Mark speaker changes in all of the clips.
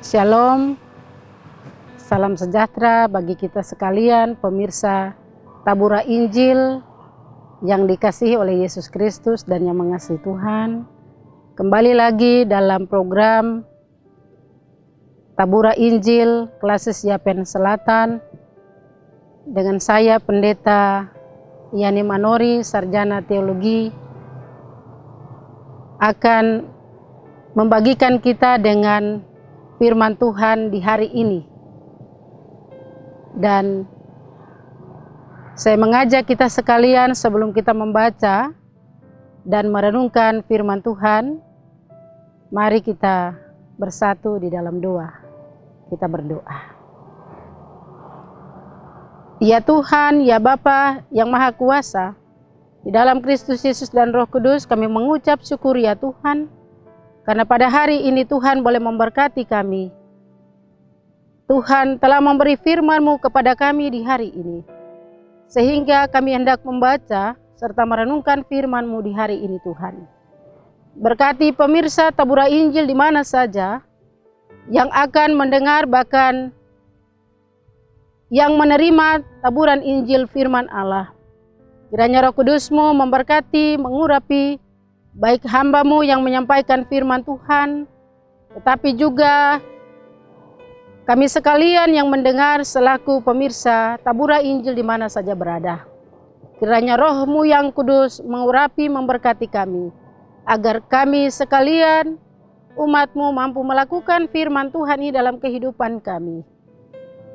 Speaker 1: Shalom, salam sejahtera bagi kita sekalian, pemirsa Tabura Injil yang dikasihi oleh Yesus Kristus dan yang mengasihi Tuhan. Kembali lagi dalam program Tabura Injil Klasis Yapen Selatan dengan saya Pendeta Yani Manori, Sarjana Teologi, akan membagikan kita dengan firman Tuhan di hari ini. Dan saya mengajak kita sekalian sebelum kita membaca dan merenungkan firman Tuhan, mari kita bersatu di dalam doa. Kita berdoa. Ya Tuhan, ya Bapa yang Maha Kuasa, di dalam Kristus Yesus dan Roh Kudus kami mengucap syukur ya Tuhan, karena pada hari ini Tuhan boleh memberkati kami. Tuhan telah memberi firman-Mu kepada kami di hari ini, sehingga kami hendak membaca serta merenungkan firman-Mu di hari ini Tuhan. Berkati pemirsa Tabura Injil di mana saja yang akan mendengar, bahkan yang menerima taburan Injil firman Allah. Kiranya Roh Kudus-Mu memberkati, mengurapi baik hamba-Mu yang menyampaikan firman Tuhan, tetapi juga kami sekalian yang mendengar selaku pemirsa Tabura Injil di mana saja berada. Kiranya Roh-Mu yang kudus mengurapi, memberkati kami, agar kami sekalian umat-Mu mampu melakukan firman Tuhan ini dalam kehidupan kami.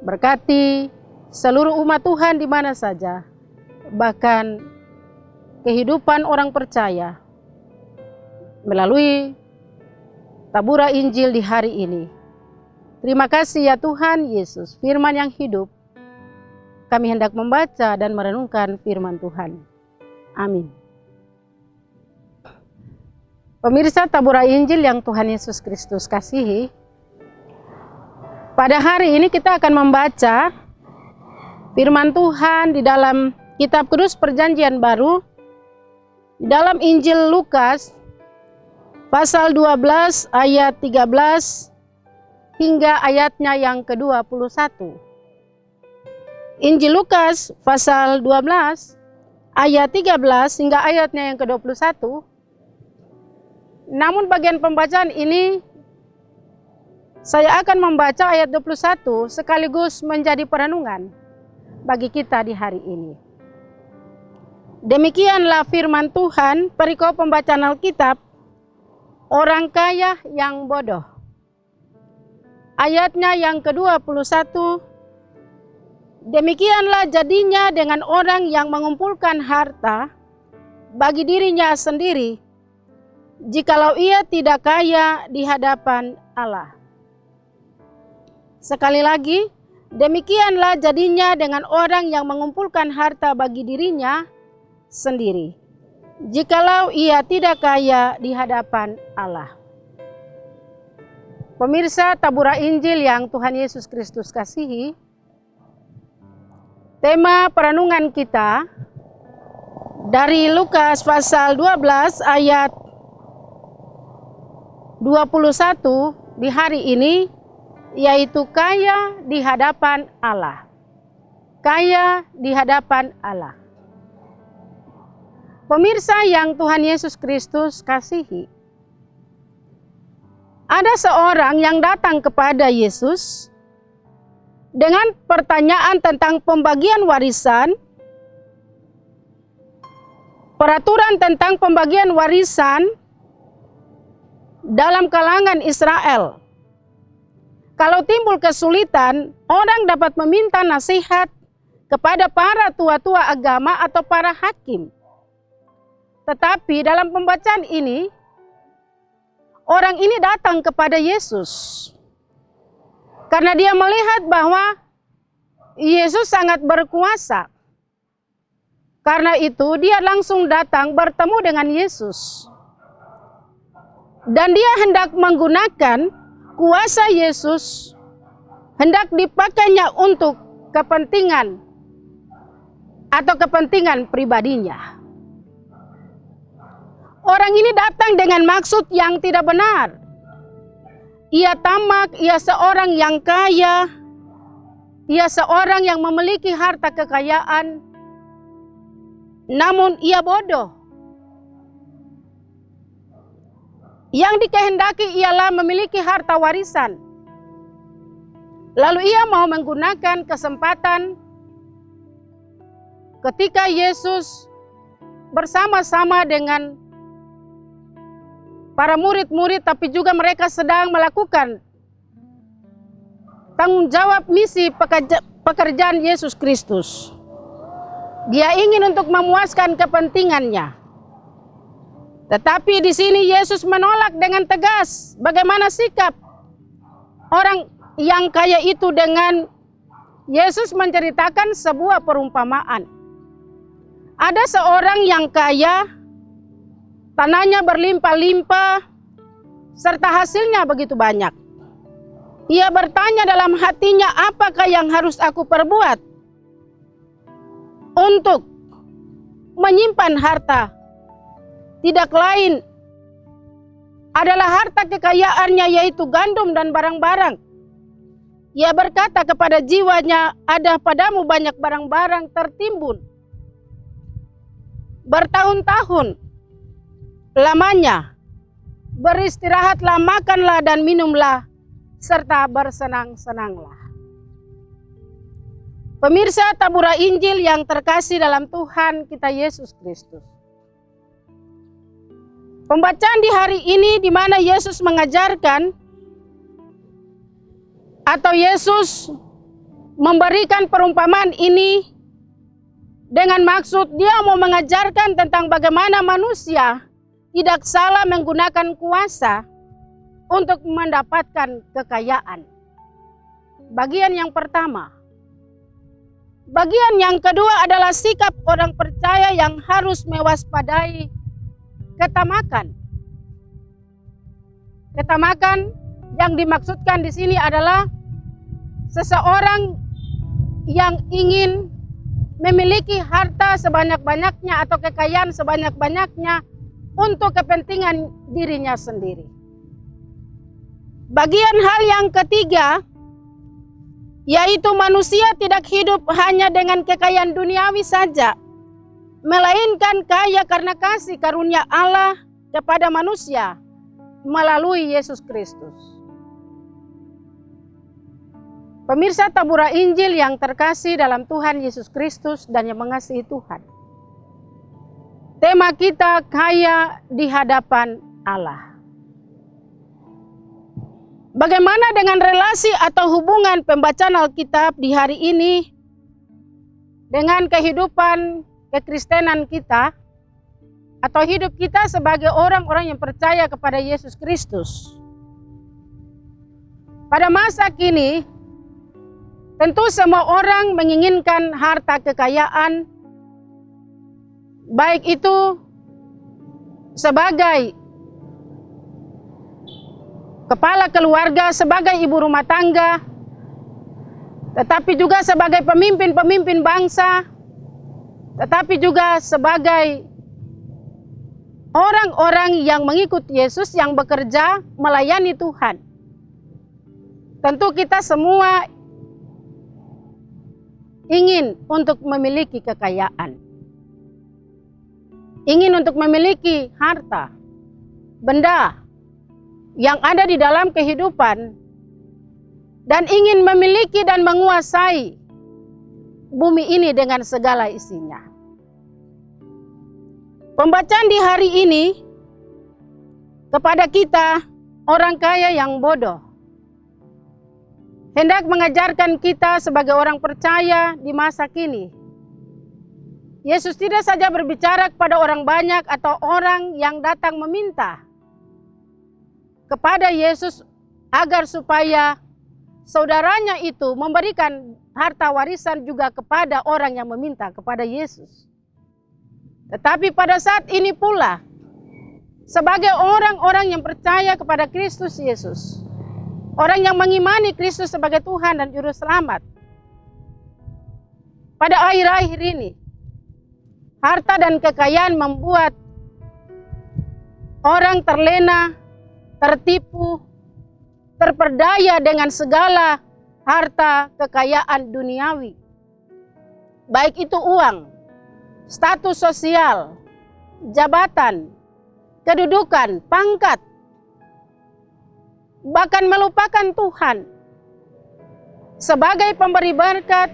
Speaker 1: Berkati seluruh umat Tuhan di mana saja, bahkan kehidupan orang percaya, melalui Tabura Injil di hari ini. Terima kasih ya Tuhan Yesus, firman yang hidup. Kami hendak membaca dan merenungkan firman Tuhan. Amin. Pemirsa Tabura Injil yang Tuhan Yesus Kristus kasihi, pada hari ini kita akan membaca firman Tuhan di dalam Kitab Kudus Perjanjian Baru, di dalam Injil Lukas pasal 12 ayat 13 hingga ayatnya yang ke-21. Injil Lukas pasal 12 ayat 13 hingga ayatnya yang ke-21. Namun bagian pembacaan ini saya akan membaca ayat 21 sekaligus menjadi perenungan bagi kita di hari ini. Demikianlah firman Tuhan, perikop pembacaan Alkitab, orang kaya yang bodoh. Ayatnya yang ke-21, demikianlah jadinya dengan orang yang mengumpulkan harta bagi dirinya sendiri, jikalau ia tidak kaya di hadapan Allah. Sekali lagi, demikianlah jadinya dengan orang yang mengumpulkan harta bagi dirinya sendiri, jikalau ia tidak kaya di hadapan Allah. Pemirsa Tabura Injil yang Tuhan Yesus Kristus kasihi, tema perenungan kita dari Lukas pasal 12 ayat 21 di hari ini, yaitu kaya di hadapan Allah. Kaya di hadapan Allah. Pemirsa yang Tuhan Yesus Kristus kasihi, ada seorang yang datang kepada Yesus dengan pertanyaan tentang pembagian warisan, peraturan tentang pembagian warisan dalam kalangan Israel. Kalau timbul kesulitan, orang dapat meminta nasihat kepada para tua-tua agama atau para hakim. Tetapi dalam pembacaan ini, orang ini datang kepada Yesus karena dia melihat bahwa Yesus sangat berkuasa. Karena itu dia langsung datang bertemu dengan Yesus. Dan dia hendak menggunakan kuasa Yesus, hendak dipakainya untuk kepentingan atau kepentingan pribadinya. Orang ini datang dengan maksud yang tidak benar. Ia tamak, ia seorang yang kaya, ia seorang yang memiliki harta kekayaan, namun ia bodoh. Yang dikehendaki ialah memiliki harta warisan. Lalu ia mau menggunakan kesempatan ketika Yesus bersama-sama dengan para murid-murid, tapi juga mereka sedang melakukan tanggung jawab misi pekerjaan Yesus Kristus. Dia ingin untuk memuaskan kepentingannya. Tetapi di sini Yesus menolak dengan tegas bagaimana sikap orang yang kaya itu dengan Yesus menceritakan sebuah perumpamaan. Ada seorang yang kaya, tanahnya berlimpah-limpah, serta hasilnya begitu banyak. Ia bertanya dalam hatinya, apakah yang harus aku perbuat untuk menyimpan harta? Tidak lain adalah harta kekayaannya, yaitu gandum dan barang-barang. Ia berkata kepada jiwanya, ada padamu banyak barang-barang tertimbun bertahun-tahun lamanya, beristirahatlah, makanlah dan minumlah, serta bersenang-senanglah. Pemirsa Tabura Injil yang terkasih dalam Tuhan kita Yesus Kristus. Pembacaan di hari ini di mana Yesus mengajarkan atau Yesus memberikan perumpamaan ini dengan maksud dia mau mengajarkan tentang bagaimana manusia tidak salah menggunakan kuasa untuk mendapatkan kekayaan. Bagian yang pertama. Bagian yang kedua adalah sikap orang percaya yang harus mewaspadai ketamakan. Ketamakan yang dimaksudkan di sini adalah seseorang yang ingin memiliki harta sebanyak-banyaknya atau kekayaan sebanyak-banyaknya untuk kepentingan dirinya sendiri. Bagian hal yang ketiga, yaitu manusia tidak hidup hanya dengan kekayaan duniawi saja, melainkan kaya karena kasih karunia Allah kepada manusia melalui Yesus Kristus. Pemirsa Tabura Injil yang terkasih dalam Tuhan Yesus Kristus dan yang mengasihi Tuhan. Tema kita kaya di hadapan Allah. Bagaimana dengan relasi atau hubungan pembacaan Alkitab di hari ini dengan kehidupan kekristenan kita atau hidup kita sebagai orang-orang yang percaya kepada Yesus Kristus? Pada masa kini, tentu semua orang menginginkan harta kekayaan, baik itu sebagai kepala keluarga, sebagai ibu rumah tangga, tetapi juga sebagai pemimpin-pemimpin bangsa, tetapi juga sebagai orang-orang yang mengikut Yesus yang bekerja melayani Tuhan. Tentu kita semua ingin untuk memiliki kekayaan. Ingin untuk memiliki harta, benda yang ada di dalam kehidupan, dan ingin memiliki dan menguasai bumi ini dengan segala isinya. Pembacaan di hari ini kepada kita, orang kaya yang bodoh, hendak mengajarkan kita sebagai orang percaya di masa kini, Yesus tidak saja berbicara kepada orang banyak atau orang yang datang meminta kepada Yesus agar supaya saudaranya itu memberikan harta warisan juga kepada orang yang meminta kepada Yesus. Tetapi pada saat ini pula, sebagai orang-orang yang percaya kepada Kristus Yesus, orang yang mengimani Kristus sebagai Tuhan dan Juru Selamat, pada akhir-akhir ini, harta dan kekayaan membuat orang terlena, tertipu, terperdaya dengan segala harta kekayaan duniawi. Baik itu uang, status sosial, jabatan, kedudukan, pangkat, bahkan melupakan Tuhan sebagai pemberi berkat,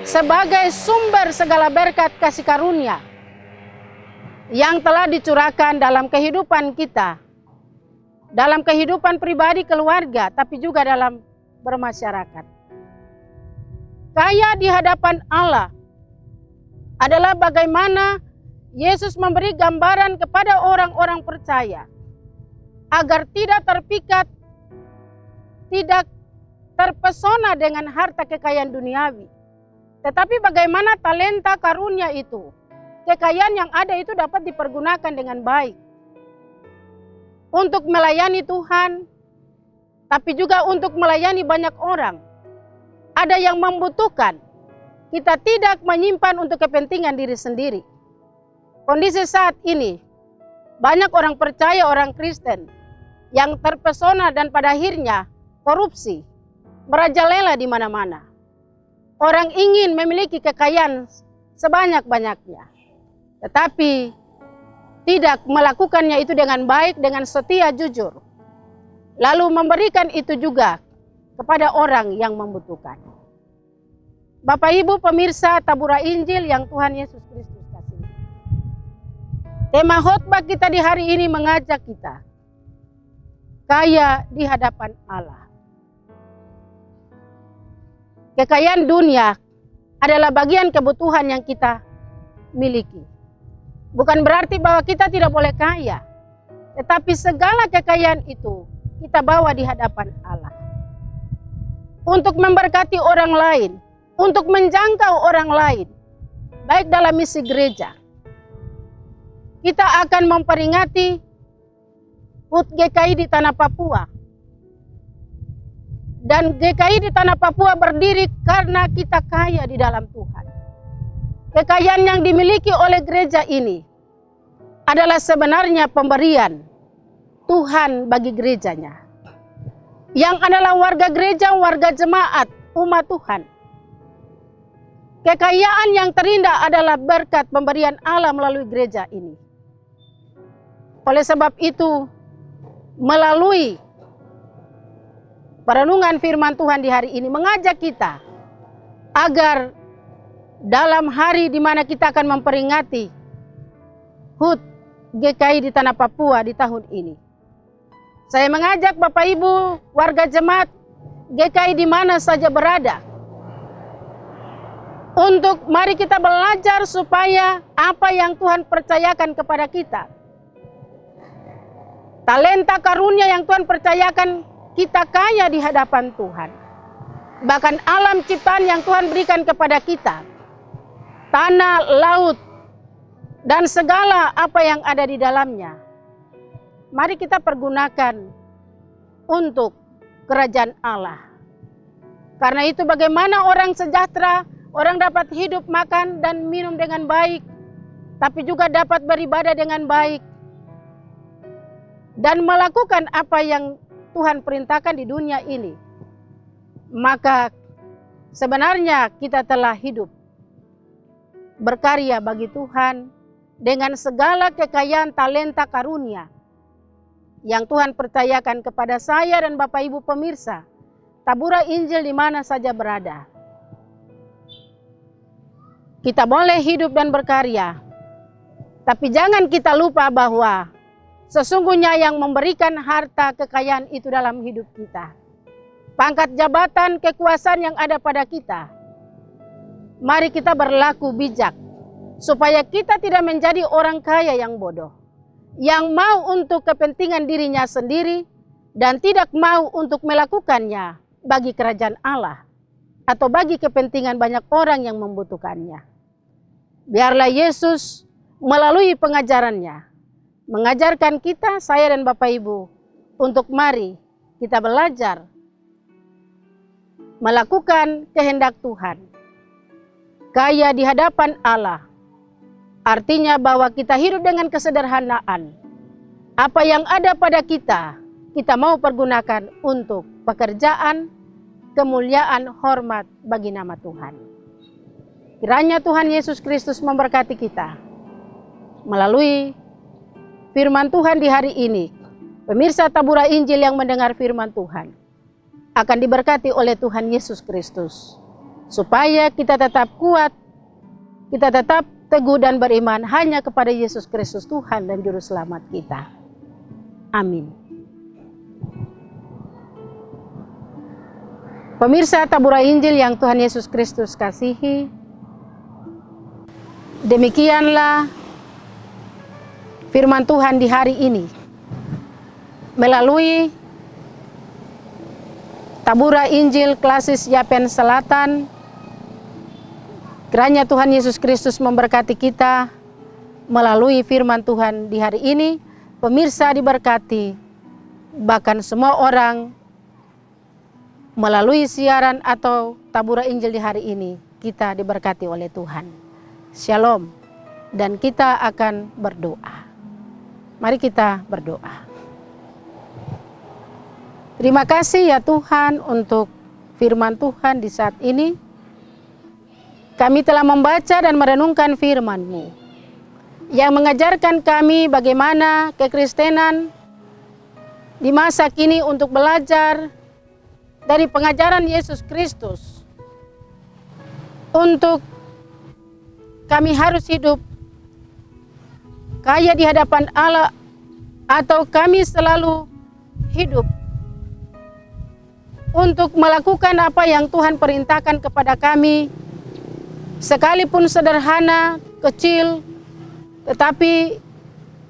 Speaker 1: sebagai sumber segala berkat kasih karunia yang telah dicurahkan dalam kehidupan kita, dalam kehidupan pribadi keluarga, tapi juga dalam bermasyarakat. Kaya di hadapan Allah adalah bagaimana Yesus memberi gambaran kepada orang-orang percaya agar tidak terpikat, tidak terpesona dengan harta kekayaan duniawi. Tetapi bagaimana talenta karunia itu, kekayaan yang ada itu dapat dipergunakan dengan baik untuk melayani Tuhan, tapi juga untuk melayani banyak orang. Ada yang membutuhkan, kita tidak menyimpan untuk kepentingan diri sendiri. Kondisi saat ini, banyak orang percaya, orang Kristen yang terpesona dan pada akhirnya korupsi merajalela di mana-mana. Orang ingin memiliki kekayaan sebanyak-banyaknya, tetapi tidak melakukannya itu dengan baik, dengan setia, jujur. Lalu memberikan itu juga kepada orang yang membutuhkan. Bapak Ibu pemirsa Tabura Injil yang Tuhan Yesus Kristus kasihi. Tema khotbah kita di hari ini mengajak kita kaya di hadapan Allah. Kekayaan dunia adalah bagian kebutuhan yang kita miliki. Bukan berarti bahwa kita tidak boleh kaya, tetapi segala kekayaan itu kita bawa di hadapan Allah. Untuk memberkati orang lain, untuk menjangkau orang lain, baik dalam misi gereja. Kita akan memperingati HUT GKI di Tanah Papua. Dan GKI di Tanah Papua berdiri karena kita kaya di dalam Tuhan. Kekayaan yang dimiliki oleh gereja ini adalah sebenarnya pemberian Tuhan bagi gerejanya. Yang adalah warga gereja, warga jemaat, umat Tuhan. Kekayaan yang terindah adalah berkat pemberian Allah melalui gereja ini. Oleh sebab itu, melalui perenungan firman Tuhan di hari ini mengajak kita agar dalam hari di mana kita akan memperingati HUT GKI di Tanah Papua di tahun ini, saya mengajak Bapak Ibu warga jemaat GKI di mana saja berada untuk mari kita belajar supaya apa yang Tuhan percayakan kepada kita, talenta karunia yang Tuhan percayakan, kita kaya di hadapan Tuhan. Bahkan alam ciptaan yang Tuhan berikan kepada kita, tanah, laut, dan segala apa yang ada di dalamnya, mari kita pergunakan untuk kerajaan Allah. Karena itu bagaimana orang sejahtera, orang dapat hidup, makan, dan minum dengan baik, tapi juga dapat beribadah dengan baik, dan melakukan apa yang Tuhan perintahkan di dunia ini, maka sebenarnya kita telah hidup berkarya bagi Tuhan dengan segala kekayaan talenta karunia yang Tuhan percayakan kepada saya dan Bapak Ibu pemirsa Tabura Injil di mana saja berada. Kita boleh hidup dan berkarya, tapi jangan kita lupa bahwa sesungguhnya yang memberikan harta kekayaan itu dalam hidup kita, pangkat jabatan kekuasaan yang ada pada kita, mari kita berlaku bijak supaya kita tidak menjadi orang kaya yang bodoh, yang mau untuk kepentingan dirinya sendiri dan tidak mau untuk melakukannya bagi kerajaan Allah atau bagi kepentingan banyak orang yang membutuhkannya. Biarlah Yesus melalui pengajarannya mengajarkan kita, saya dan Bapak Ibu, untuk mari kita belajar melakukan kehendak Tuhan. Kaya di hadapan Allah artinya bahwa kita hidup dengan kesederhanaan. Apa yang ada pada kita, kita mau pergunakan untuk pekerjaan, kemuliaan, hormat bagi nama Tuhan. Kiranya Tuhan Yesus Kristus memberkati kita melalui firman Tuhan di hari ini. Pemirsa Tabura Injil yang mendengar firman Tuhan akan diberkati oleh Tuhan Yesus Kristus, supaya kita tetap kuat, kita tetap teguh dan beriman hanya kepada Yesus Kristus Tuhan dan Juru Selamat kita. Amin. Pemirsa Tabura Injil yang Tuhan Yesus Kristus kasihi, demikianlah firman Tuhan di hari ini melalui Tabura Injil Klasis Yapen Selatan. Kiranya Tuhan Yesus Kristus memberkati kita melalui firman Tuhan di hari ini. Pemirsa diberkati, bahkan semua orang melalui siaran atau Tabura Injil di hari ini, kita diberkati oleh Tuhan. Shalom, dan kita akan berdoa. Mari kita berdoa. Terima kasih ya Tuhan untuk firman Tuhan di saat ini. Kami telah membaca dan merenungkan firman-Mu yang mengajarkan kami bagaimana kekristenan di masa kini untuk belajar dari pengajaran Yesus Kristus. Untuk kami harus hidup kaya di hadapan Allah, atau kami selalu hidup untuk melakukan apa yang Tuhan perintahkan kepada kami, sekalipun sederhana, kecil, tetapi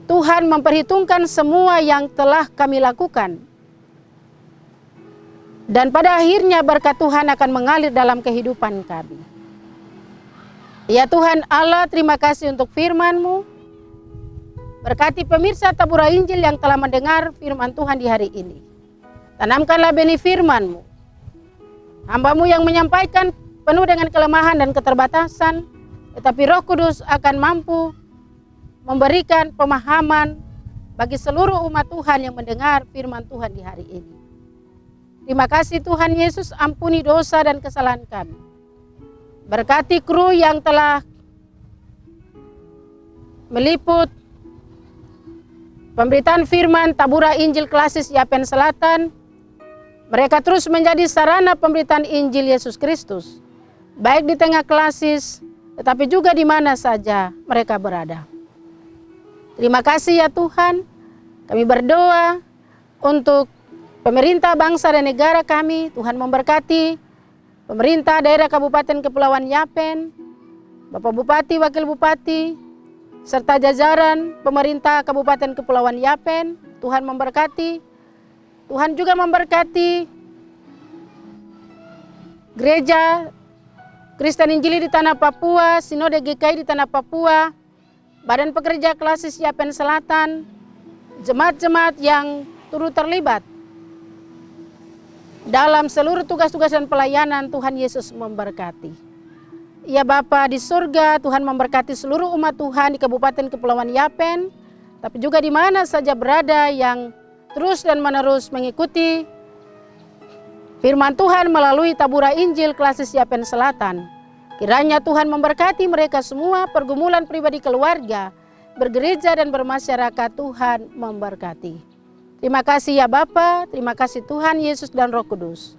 Speaker 1: Tuhan memperhitungkan semua yang telah kami lakukan. Dan pada akhirnya berkat Tuhan akan mengalir dalam kehidupan kami. Ya Tuhan Allah, terima kasih untuk firman-Mu. Berkati pemirsa Tabura Injil yang telah mendengar firman Tuhan di hari ini. Tanamkanlah benih firman-Mu. Hamba-Mu yang menyampaikan penuh dengan kelemahan dan keterbatasan, tetapi Roh Kudus akan mampu memberikan pemahaman bagi seluruh umat Tuhan yang mendengar firman Tuhan di hari ini. Terima kasih Tuhan Yesus, ampuni dosa dan kesalahan kami. Berkati kru yang telah meliput pemberitaan firman Tabura Injil Klasis Yapen Selatan. Mereka terus menjadi sarana pemberitaan Injil Yesus Kristus, baik di tengah klasis, tetapi juga di mana saja mereka berada. Terima kasih ya Tuhan. Kami berdoa untuk pemerintah bangsa dan negara kami. Tuhan memberkati pemerintah daerah Kabupaten Kepulauan Yapen, Bapak Bupati, Wakil Bupati, serta jajaran pemerintah Kabupaten Kepulauan Yapen. Tuhan memberkati. Tuhan juga memberkati Gereja Kristen Injili di Tanah Papua, Sinode GKI di Tanah Papua, Badan Pekerja Klasis Yapen Selatan, jemaat-jemaat yang turut terlibat dalam seluruh tugas-tugas dan pelayanan. Tuhan Yesus memberkati. Ya Bapa di surga, Tuhan memberkati seluruh umat Tuhan di Kabupaten Kepulauan Yapen, tapi juga di mana saja berada yang terus dan menerus mengikuti firman Tuhan melalui Tabura Injil Klasis Yapen Selatan. Kiranya Tuhan memberkati mereka semua, pergumulan pribadi keluarga, bergereja dan bermasyarakat. Tuhan memberkati. Terima kasih ya Bapa, terima kasih Tuhan Yesus dan Roh Kudus.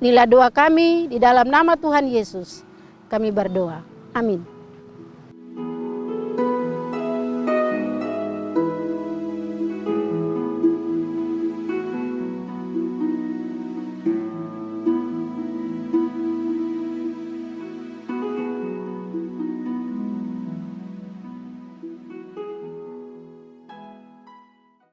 Speaker 1: Inilah doa kami di dalam nama Tuhan Yesus. Kami berdoa. Amin.